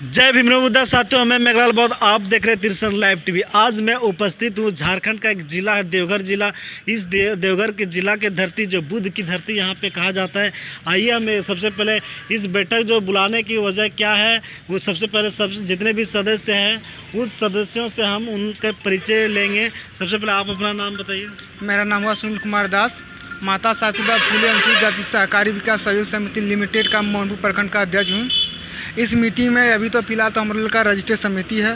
जय भीमराव मुद्दा साथियों, मैं मेघलाल बौद्ध, आप देख रहे हैं तिरसन लाइव टीवी। आज मैं उपस्थित हूँ झारखंड का एक ज़िला है देवघर ज़िला। इस देवघर के ज़िला के धरती जो बुद्ध की धरती यहाँ पे कहा जाता है। आइए हम सबसे पहले इस बैठक जो बुलाने की वजह क्या है वो सबसे पहले जितने भी सदस्य हैं उन सदस्यों से हम उनका परिचय लेंगे। सबसे पहले आप अपना नाम बताइए। मेरा नाम हुआ सुनील कुमार दास, माता साहिबा फूले अनुसूचित जाति सहकारी विकास सहयोग समिति लिमिटेड का मोहनपुर प्रखंड का अध्यक्ष हूँ। इस मीटिंग में अभी तो फिलहाल तो हम लोग का रजिस्ट्रेशन समिति है।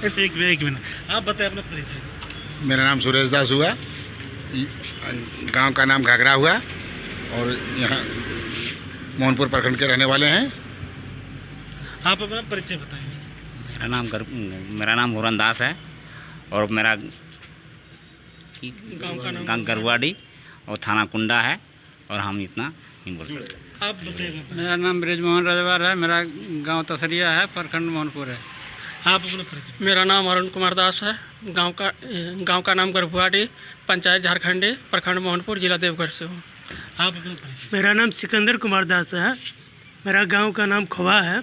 एक मिनट आप बताएं अपना परिचय। मेरा नाम सुरेश दास हुआ, गांव का नाम घाघरा हुआ और यहाँ मोहनपुर प्रखंड के रहने वाले हैं। आप अपना परिचय बताएं। मेरा नाम हुरन दास है और मेरा गाँव गरुआडी और थाना कुंडा है और हम इतना ही बोल सकते हैं। आप बताइए। मेरा नाम ब्रिजमोहन राजवार है, मेरा गांव तसरिया है, प्रखंड मोहनपुर है। आप अपना परिचय। मेरा नाम अरुण कुमार दास है, गांव का नाम गरुआडी, पंचायत झारखंडी, प्रखंड मोहनपुर, जिला देवघर से हूँ। आप अपना परिचय। मेरा नाम सिकंदर कुमार दास है, मेरा गांव का नाम खोवा है,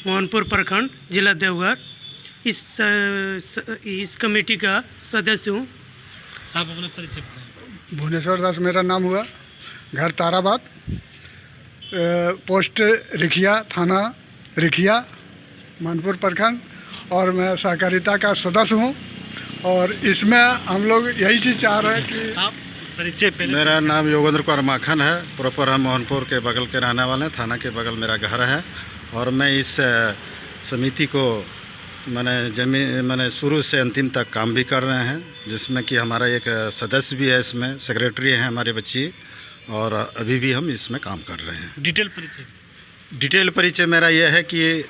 मोहनपुर प्रखंड, जिला देवघर। इस कमेटी का सदस्य हूँ। आप अपना परिचय बताएं। भुवनेश्वर दास मेरा नाम हुआ, घर ताराबाद, पोस्ट रिखिया, थाना रिखिया, मोहनपुर प्रखंड, और मैं सहकारिता का सदस्य हूँ। और इसमें हम लोग यही चीज़ चाह रहे हैं कि आप परिचय पहले। मेरा नाम योगेंद्र कुमार माखन है, प्रॉपर हम मोहनपुर के बगल के रहने वाले हैं, थाना के बगल मेरा घर है। और मैं इस समिति को मैंने शुरू से अंतिम तक काम भी कर रहे हैं, जिसमें कि हमारा एक सदस्य भी है, इसमें सेक्रेटरी हैं हमारे बच्ची, और अभी भी हम इसमें काम कर रहे हैं। डिटेल परिचय मेरा यह है कि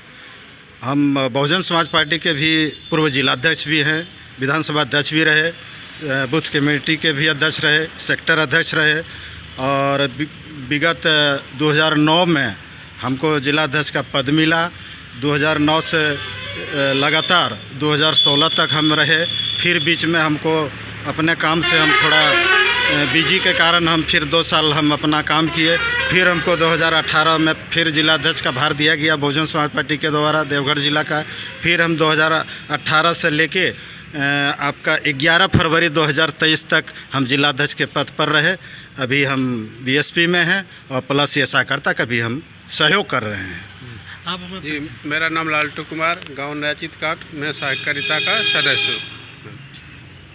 हम बहुजन समाज पार्टी के भी पूर्व जिलाध्यक्ष भी हैं, विधानसभा अध्यक्ष भी रहे, बूथ कमेटी के भी अध्यक्ष रहे, सेक्टर अध्यक्ष रहे, और विगत 2009 में हमको जिलाध्यक्ष का पद मिला। 2009 से लगातार 2016 तक हम रहे। फिर बीच में हमको अपने काम से हम थोड़ा बिजी के कारण हम फिर 2 साल हम अपना काम किए। फिर हमको 2018 में फिर जिलाध्यक्ष का भार दिया गया बहुजन समाज पार्टी के द्वारा देवघर जिला का। फिर हम 2018 से लेके आपका 11 फरवरी 2023 तक हम जिलाध्यक्ष के पद पर रहे। अभी हम बीएसपी में हैं और प्लस ये सहकारिता का भी हम सहयोग कर रहे हैं। जी, मेरा नाम लालटू कुमार, गांव नयाचित काट, मैं सहकारिता का सदस्य हूँ।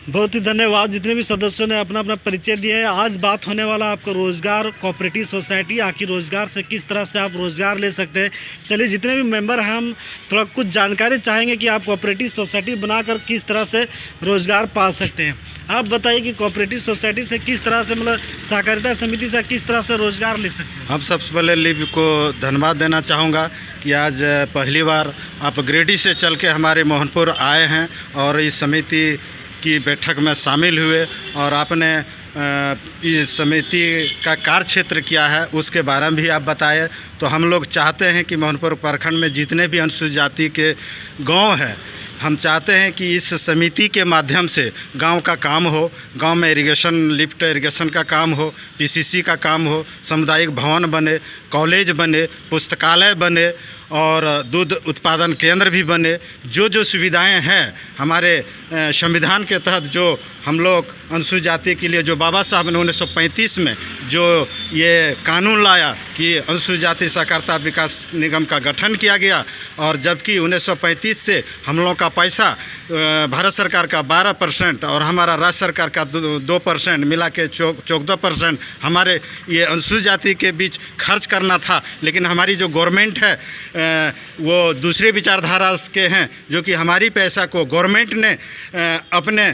बहुत ही धन्यवाद जितने भी सदस्यों ने अपना अपना परिचय दिया है। आज बात होने वाला आपको रोज़गार, कोऑपरेटिव सोसाइटी, आखिर रोज़गार से किस तरह से आप रोज़गार ले सकते हैं। चलिए जितने भी मेंबर हैं हम थोड़ा कुछ जानकारी चाहेंगे कि आप कोऑपरेटिव सोसाइटी बनाकर किस तरह से रोज़गार पा सकते हैं। आप बताइए कि कोऑपरेटिव सोसाइटी से किस तरह से मतलब सहकारिता समिति से किस तरह से रोज़गार ले सकते हैं। हम सबसे पहले लिव को धन्यवाद देना चाहूँगा कि आज पहली बार आप गिरिडीह से चल के हमारे मोहनपुर आए हैं और इस समिति की बैठक में शामिल हुए, और आपने इस समिति का कार्य क्षेत्र क्या है उसके बारे में भी आप बताए। तो हम लोग चाहते हैं कि मोहनपुर प्रखंड में जितने भी अनुसूचित जाति के गांव हैं, हम चाहते हैं कि इस समिति के माध्यम से गांव का काम हो, गांव में इरिगेशन, लिफ्ट इरिगेशन का काम हो, पीसीसी का काम हो, सामुदायिक भवन बने, कॉलेज बने, पुस्तकालय बने और दूध उत्पादन केंद्र भी बने। जो जो सुविधाएं हैं हमारे संविधान के तहत, जो हम लोग अनुसूचित जाति के लिए जो बाबा साहब ने 1935 में जो ये कानून लाया कि अनुसूचित जाति सहकारिता विकास निगम का गठन किया गया, और जबकि 1935 से हम लोगों का पैसा भारत सरकार का 12% और हमारा राज्य सरकार का 2% मिला के 14% हमारे ये अनुसूचित जाति के बीच खर्च करना था। लेकिन हमारी जो गवर्नमेंट है वो दूसरे विचारधारा के हैं, जो कि हमारी पैसा को गवर्नमेंट ने अपने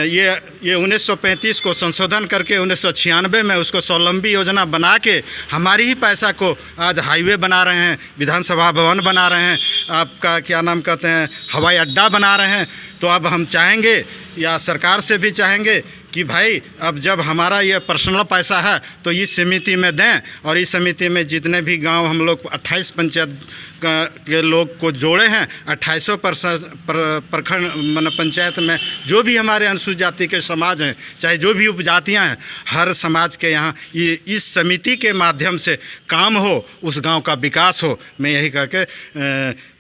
ये 1935 को संशोधन करके 1996 में उसको स्वावलंबी योजना बना के हमारी ही पैसा को आज हाईवे बना रहे हैं, विधानसभा भवन बना रहे हैं, आपका क्या नाम कहते हैं, हवाई अड्डा बना रहे हैं। तो अब हम चाहेंगे या सरकार से भी चाहेंगे कि भाई अब जब हमारा ये पर्सनल पैसा है तो इस समिति में दें, और इस समिति में जितने भी गांव हम लोग 28 पंचायत के लोग को जोड़े हैं, 2800 प्रखंड मतलब पंचायत में जो भी हमारे अनुसूचित जाति के समाज हैं, चाहे जो भी उपजातियां हैं, हर समाज के यहाँ ये इस समिति के माध्यम से काम हो, उस गांव का विकास हो। मैं यही कह के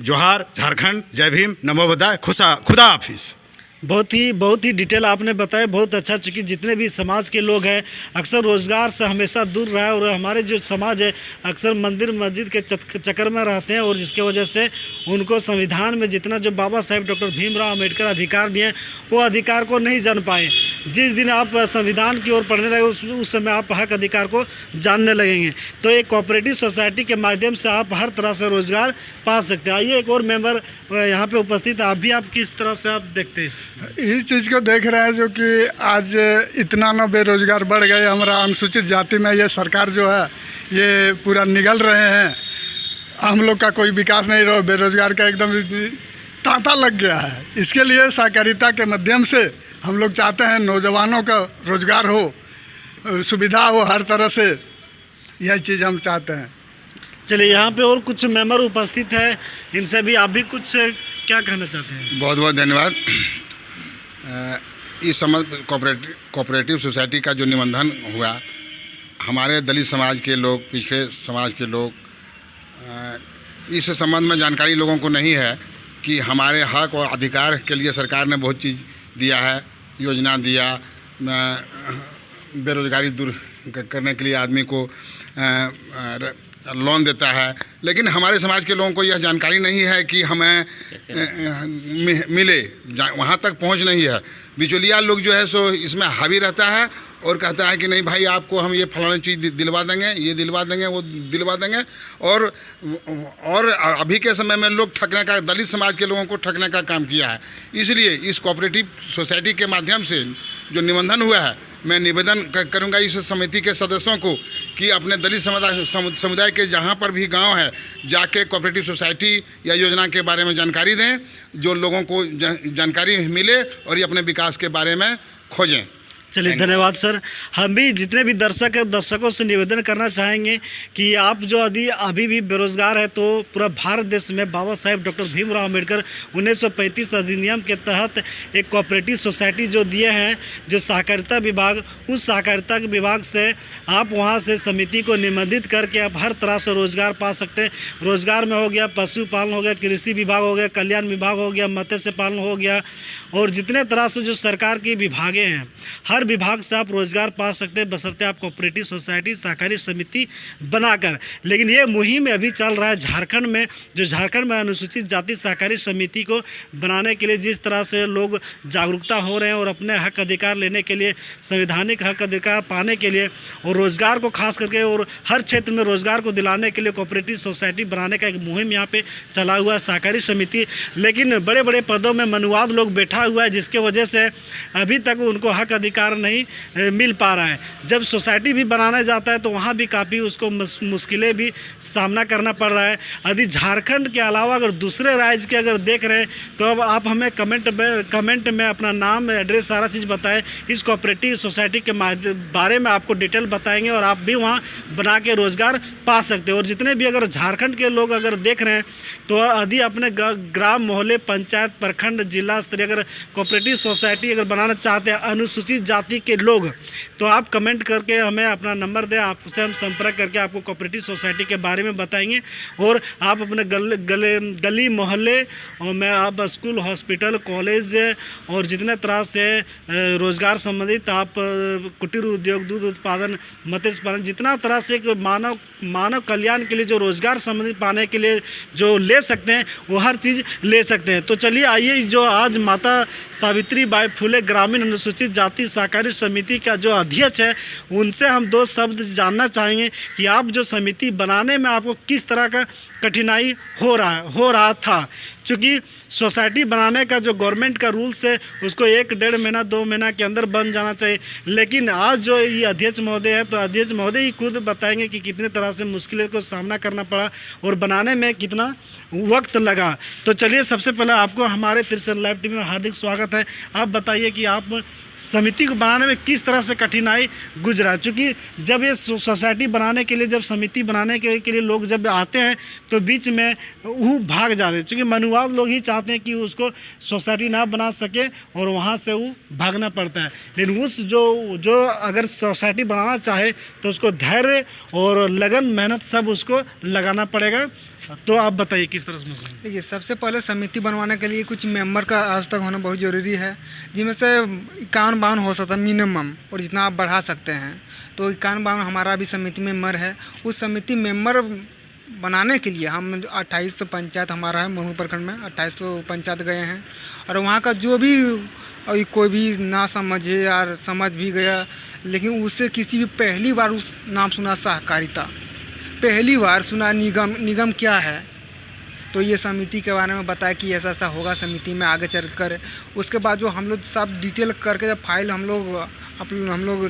जोहार, झारखंड, जय भीम, नमो बुद्धाय, खुदा हाफिज़। बहुत ही डिटेल आपने बताया, बहुत अच्छा। चूँकि जितने भी समाज के लोग हैं अक्सर रोज़गार से हमेशा दूर रहा है, और हमारे जो समाज है अक्सर मंदिर मस्जिद के चक्कर में रहते हैं, और जिसके वजह से उनको संविधान में जितना जो बाबा साहेब डॉक्टर भीमराव अम्बेडकर अधिकार दिए वो अधिकार को नहीं जान पाए। जिस दिन आप संविधान की ओर पढ़ने लगे उस समय आप हक अधिकार को जानने लगेंगे। तो एक कोऑपरेटिव सोसाइटी के माध्यम से आप हर तरह से रोज़गार पा सकते हैं। आइए एक और मेंबर यहाँ पे उपस्थित है, आप भी आप किस तरह से आप देखते हैं इस चीज़ को देख रहे हैं जो कि आज इतना न बेरोजगार बढ़ गए हमारा अनुसूचित जाति में, ये सरकार जो है ये पूरा निगल रहे हैं, हम लोग का कोई विकास नहीं रहा, बेरोजगार का एकदम तांता लग गया है। इसके लिए सहकारिता के माध्यम से हम लोग चाहते हैं नौजवानों का रोजगार हो, सुविधा हो हर तरह से, यही चीज़ हम चाहते हैं। चलिए यहाँ पे और कुछ मेंबर उपस्थित है, इनसे भी आप भी कुछ क्या कहना चाहते हैं? बहुत बहुत धन्यवाद। इस समझ कोऑपरेटिव सोसाइटी का जो निबंधन हुआ, हमारे दलित समाज के लोग, पिछड़े समाज के लोग, इस संबंध में जानकारी लोगों को नहीं है कि हमारे हक और अधिकार के लिए सरकार ने बहुत चीज़ दिया है, योजना दिया, बेरोजगारी दूर करने के लिए आदमी को लोन देता है, लेकिन हमारे समाज के लोगों को यह जानकारी नहीं है कि हमें मिले, वहाँ तक पहुँच नहीं है। बिचौलिया लोग जो है सो इसमें हावी रहता है और कहता है कि नहीं भाई आपको हम ये फलाना चीज़ दिलवा देंगे, ये दिलवा देंगे, वो दिलवा देंगे, और अभी के समय में लोग ठगने का, दलित समाज के लोगों को ठगने का काम किया है। इसलिए इस कोऑपरेटिव सोसाइटी के माध्यम से जो निबंधन हुआ है, मैं निवेदन करूंगा इस समिति के सदस्यों को कि अपने दलित समुदाय के जहां पर भी गांव है जाके कोऑपरेटिव सोसाइटी या योजना के बारे में जानकारी दें, जो लोगों को जानकारी मिले और ये अपने विकास के बारे में खोजें। चलिए धन्यवाद सर। हम भी जितने भी दर्शकों से निवेदन करना चाहेंगे कि आप जो अभी भी बेरोजगार है, तो पूरा भारत देश में बाबा साहेब डॉक्टर भीमराव अम्बेडकर 1935 अधिनियम के तहत एक कोऑपरेटिव सोसाइटी जो दिए हैं, जो सहकारिता विभाग, उस सहकारिता के विभाग से आप वहां से समिति को निबंधित करके आप हर तरह से रोजगार पा सकते हैं। रोजगार में हो गया पशुपालन, हो गया कृषि विभाग, हो गया कल्याण विभाग, हो गया मत्स्य पालन, हो गया, और जितने तरह से जो सरकार की विभागें हैं, हर विभाग से आप रोजगार पा सकते हैं, बशर्ते आप कोऑपरेटिव सोसाइटी सहकारी समिति बनाकर। लेकिन ये मुहिम अभी चल रहा है झारखंड में, जो झारखंड में अनुसूचित जाति सहकारी समिति को बनाने के लिए जिस तरह से लोग जागरूकता हो रहे हैं और अपने हक अधिकार लेने के लिए, संवैधानिक हक अधिकार पाने के लिए, और रोजगार को खास करके और हर क्षेत्र में रोजगार को दिलाने के लिए कोऑपरेटिव सोसाइटी बनाने का एक मुहिम यहाँ पे चला हुआ है सहकारी समिति। लेकिन बड़े बड़े पदों में मनुवाद लोग बैठा हुआ है, जिसके वजह से अभी तक उनको हक अधिकार नहीं मिल पा रहा है। जब सोसाइटी भी बनाने जाता है तो वहाँ भी काफ़ी उसको मुश्किलें भी सामना करना पड़ रहा है। यदि झारखंड के अलावा अगर दूसरे राज्य के अगर देख रहे हैं तो अब आप हमें कमेंट में अपना नाम, एड्रेस, सारा चीज़ बताएं। इस कोऑपरेटिव सोसाइटी के बारे में आपको डिटेल बताएंगे और आप भी वहाँ बना के रोज़गार पा सकते हैं। और जितने भी अगर झारखंड के लोग अगर देख रहे हैं तो यदि अपने ग्राम, मोहल्ले, पंचायत, प्रखंड, जिला स्तरीय अगर कोऑपरेटिव सोसाइटी अगर बनाना चाहते हैं अनुसूचित जाति के लोग, तो आप कमेंट करके हमें अपना नंबर दें, आपसे हम संपर्क करके आपको कोऑपरेटिव सोसाइटी के बारे में बताएंगे। और आप अपने गली मोहल्ले और में आप स्कूल, हॉस्पिटल, कॉलेज और जितने तरह से रोज़गार संबंधित आप कुटीर उद्योग, दूध उत्पादन, मत्स्य पालन, जितना तरह से मानव कल्याण के लिए जो रोज़गार संबंधित पाने के लिए जो ले सकते हैं वो हर चीज़ ले सकते हैं। तो चलिए आइए, जो आज माता सावित्री बाई फुले ग्रामीण अनुसूचित जाति सहकारी समिति का जो अध्यक्ष है, उनसे हम दो शब्द जानना चाहेंगे कि आप जो समिति बनाने में आपको किस तरह का कठिनाई हो रहा था, क्योंकि सोसाइटी बनाने का जो गवर्नमेंट का रूल्स है उसको 1-1.5 महीना 2 महीना के अंदर बन जाना चाहिए। लेकिन आज जो ये अध्यक्ष महोदय है, तो अध्यक्ष महोदय ही खुद बताएंगे कि कितने तरह से मुश्किलों को सामना करना पड़ा और बनाने में कितना वक्त लगा। तो चलिए, सबसे पहले आपको हमारे तिरछन लाइव टीवी में हार्दिक स्वागत है। आप बताइए कि आप समिति को बनाने में किस तरह से कठिनाई गुजरा, क्योंकि जब ये सोसाइटी बनाने के लिए, जब समिति बनाने के लिए लोग जब आते हैं तो बीच में वो भाग जाते हैं, क्योंकि मनुवाद लोग ही चाहते हैं कि उसको सोसाइटी ना बना सके और वहाँ से वो भागना पड़ता है। लेकिन उस जो अगर सोसाइटी बनाना चाहे तो उसको धैर्य और लगन मेहनत सब उसको लगाना पड़ेगा। तो आप बताइए किस तरह से। देखिए, सबसे पहले समिति बनवाने के लिए कुछ मेंबर का आवश्यक होना बहुत ज़रूरी है, जिनमें से 51-52 हो सकता है मिनिमम, और जितना आप बढ़ा सकते हैं। तो 51-52 हमारा भी समिति मेंबर है। उस समिति मेंबर बनाने के लिए हम 2800 पंचायत हमारा है मोहनपुर प्रखंड में, 2800 पंचायत गए हैं। और वहाँ का जो भी कोई भी ना समझे या समझ भी गया, लेकिन उससे किसी भी पहली बार उस नाम सुना सहकारिता, पहली बार सुना निगम क्या है, तो ये समिति के बारे में बताया कि ऐसा ऐसा होगा समिति में आगे चल कर। उसके बाद जो हम लोग सब डिटेल करके जब फाइल हम लोग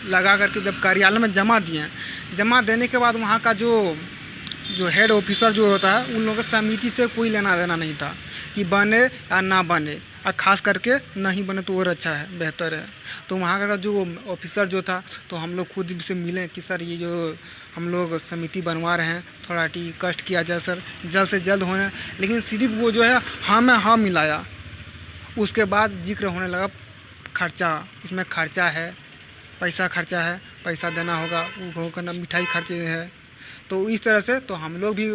लगा करके जब कार्यालय में जमा दिए, जमा देने के बाद वहाँ का जो हेड ऑफिसर जो होता है, उन लोगों को समिति से कोई लेना देना नहीं था कि बने या ना बने, और ख़ास करके नहीं बने तो और अच्छा है, बेहतर है। तो वहाँ का जो ऑफिसर जो था, तो हम लोग खुद से मिले कि सर ये जो हम लोग समिति बनवा रहे हैं, थोड़ा कष्ट किया जाए सर, जल्द से जल्द होने। लेकिन सिर्फ वो जो है हाँ में हाँ मिलाया। उसके बाद जिक्र होने लगा खर्चा, इसमें खर्चा है, पैसा खर्चा है, पैसा देना होगा, वो करना, मिठाई खर्चे है। तो इस तरह से तो हम लोग भी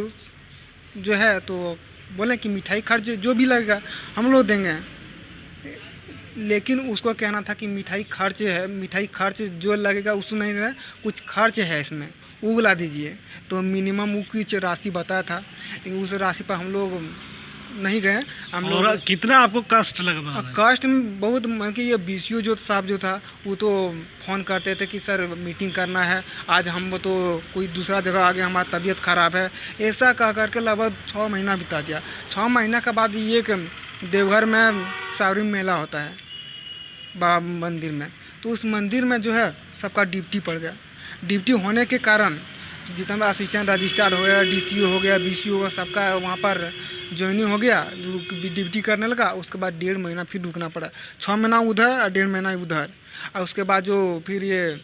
जो है तो बोले कि मिठाई खर्च जो भी लगेगा हम लोग देंगे। लेकिन उसको कहना था कि मिठाई खर्च है, मिठाई खर्च जो लगेगा उसको नहीं देना, कुछ खर्च है इसमें, वो बुला दीजिए। तो मिनिमम वो कुछ राशि बताया था, लेकिन उस राशि पर हम लोग नहीं गए। हम लोग और कितना आपको कष्ट लगा बनाने? कष्ट में बहुत, मतलब कि ये BCO जो साहब जो था, वो तो फ़ोन करते थे कि सर मीटिंग करना है, आज हम तो कोई दूसरा जगह आ गए, हमारी तबीयत ख़राब है, ऐसा कह करके लगभग 6 महीना बिता दिया। 6 महीना के बाद ये देवघर में सावरी मेला होता है बाबा मंदिर में, तो उस मंदिर में जो है सबका ड्यूटी पड़ गया। ड्यूटी होने के कारण जितना भी असिस्टेंट रजिस्ट्रार हो गया, DCO हो गया, BCO हो गया, सबका वहाँ पर ज्वाइनिंग हो गया, ड्यूटी करने लगा। उसके बाद 1.5 महीना फिर रुकना पड़ा, 6 महीना उधर और 1.5 महीना उधर। और उसके बाद जो फिर ये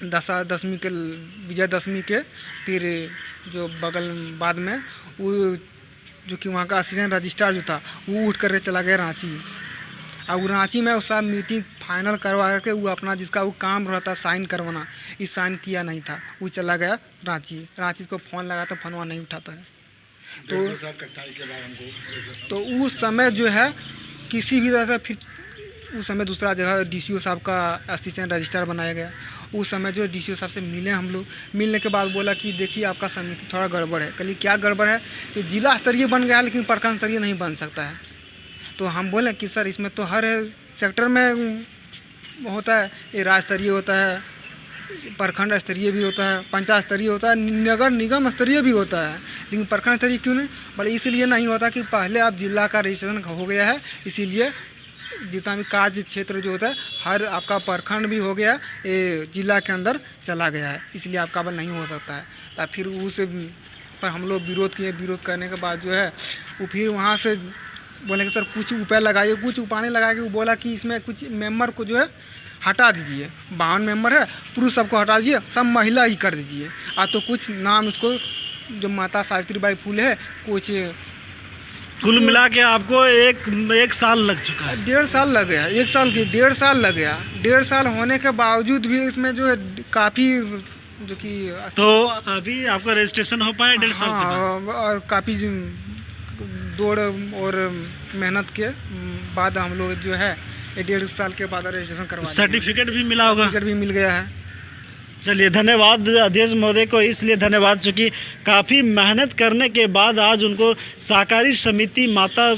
दशमी के विजयदशमी के फिर जो बगल बाद में वो जो कि वहाँ का असिस्टेंट रजिस्ट्रार जो था, वो उठ कर चला गया रांची। और रांची में वो सब मीटिंग फाइनल करवा करके वो अपना जिसका वो काम रहता साइन करवाना, इस साइन किया नहीं था, वो चला गया रांची को फ़ोन लगा तो फोनवा नहीं उठाता है। तो उस समय जो है किसी भी तरह से फिर उस समय दूसरा जगह DCO साहब का असिस्टेंट रजिस्ट्रार बनाया गया। उस समय जो DCO साहब से मिले हम लोग, मिलने के बाद बोला कि देखिए आपका समिति थोड़ा गड़बड़ है। कल क्या गड़बड़ है कि जिला स्तरीय बन गया लेकिन प्रखंड स्तरीय नहीं बन सकता है। तो हम बोले कि सर इसमें तो हर सेक्टर में होता है, ये राज्य स्तरीय होता है, प्रखंड स्तरीय भी होता है, पंचायत स्तरीय होता है, नगर निगम स्तरीय भी होता है, लेकिन प्रखंड स्तरीय क्यों नहीं? बोले इसलिए नहीं होता कि पहले आप जिला का रजिस्ट्रेशन हो गया है, इसीलिए जितना भी कार्य क्षेत्र जो होता है हर आपका प्रखंड भी हो गया, ये जिला के अंदर चला गया है, इसलिए आपका बल नहीं हो सकता है। तो फिर उस पर हम लोग विरोध किए। विरोध करने के बाद जो है वो फिर वहाँ से बोले कि सर कुछ उपाय लगाइए। कुछ उपाय नहीं लगा के वो बोला कि इसमें कुछ मेंबर को जो है हटा दीजिए, 52 मेंबर है, पुरुष सबको हटा दीजिए, सब महिला ही कर दीजिए। तो कुछ नाम उसको जो माता सावित्रीबाई फूले है, कुछ कुल मिला के आपको एक साल लग चुका है। 1.5 साल लग गया, 1 साल की 1.5 साल लग गया। 1.5 साल होने के बावजूद भी इसमें जो है काफ़ी जो कि तो अभी आपका रजिस्ट्रेशन हो पाया 1.5 साल के बाद? और काफ़ी दौड़ और मेहनत के बाद हम लोग जो है 1.5 साल के बाद रजिस्ट्रेशन करवा, सर्टिफिकेट भी मिला होगा? सर्टिफिकेट भी मिल गया है। चलिए, धन्यवाद अध्यक्ष महोदय को इसलिए धन्यवाद क्योंकि काफ़ी मेहनत करने के बाद आज उनको सहकारी समिति माता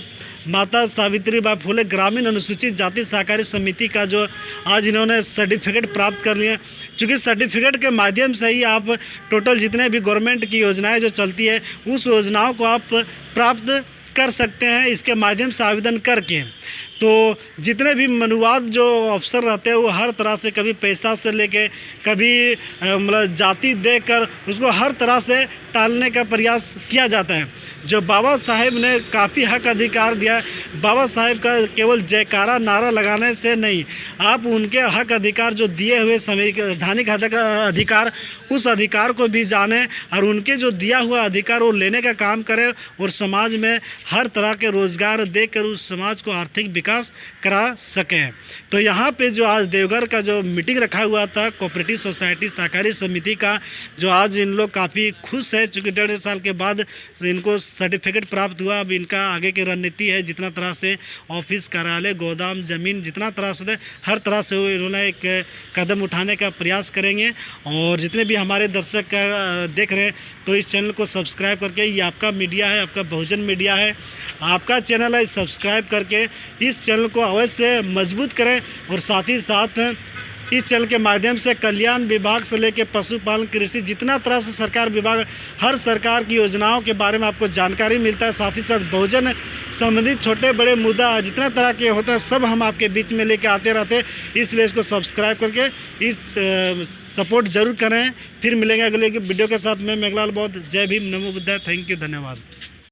माता सावित्रीबाई फुले ग्रामीण अनुसूचित जाति सहकारी समिति का जो आज इन्होंने सर्टिफिकेट प्राप्त कर लिए। चूँकि सर्टिफिकेट के माध्यम से ही आप टोटल जितने भी गवर्नमेंट की योजनाएं जो चलती है उस योजनाओं को आप प्राप्त कर सकते हैं इसके माध्यम से आवेदन करके। तो जितने भी मनुवाद जो अफसर रहते हैं वो हर तरह से कभी पैसा से लेके कभी मतलब जाति देकर उसको हर तरह से टालने का प्रयास किया जाता है। जो बाबा साहेब ने काफ़ी हक अधिकार दिया है, बाबा साहेब का केवल जयकारा नारा लगाने से नहीं, आप उनके हक अधिकार जो दिए हुए संवैधानिक अधिकार उस अधिकार को भी जानें और उनके जो दिया हुआ अधिकार वो लेने का काम करें और समाज में हर तरह के रोज़गार देकर उस समाज को आर्थिक विकास करा सकें। तो यहाँ पे जो आज देवघर का जो मीटिंग रखा हुआ था कोऑपरेटिव सोसाइटी सहकारी समिति का, जो आज इन लोग काफ़ी खुश है चूँकि 1.5 साल के बाद इनको सर्टिफिकेट प्राप्त हुआ। अब इनका आगे की रणनीति है जितना तरह से ऑफिस कार्यालय गोदाम ज़मीन जितना तरह से हर तरह से वो इन्होंने एक कदम उठाने का प्रयास करेंगे। और जितने भी हमारे दर्शक देख रहे हैं तो इस चैनल को सब्सक्राइब करके, ये आपका मीडिया है, आपका बहुजन मीडिया है, आपका चैनल है, सब्सक्राइब करके इस चैनल को अवश्य मजबूत करें। और साथ ही साथ इस चैनल के माध्यम से कल्याण विभाग से लेकर पशुपालन कृषि जितना तरह से सरकार विभाग हर सरकार की योजनाओं के बारे में आपको जानकारी मिलता है। साथ ही साथ बहुजन संबंधित छोटे बड़े मुद्दा जितना तरह के होता है सब हम आपके बीच में लेके आते रहते हैं, इसलिए इसको सब्सक्राइब करके इस सपोर्ट जरूर करें। फिर मिलेंगे अगले वीडियो के साथ। मैं मेघलाल बौद्ध, जय भीम, नमो बुद्धाय, थैंक यू, धन्यवाद।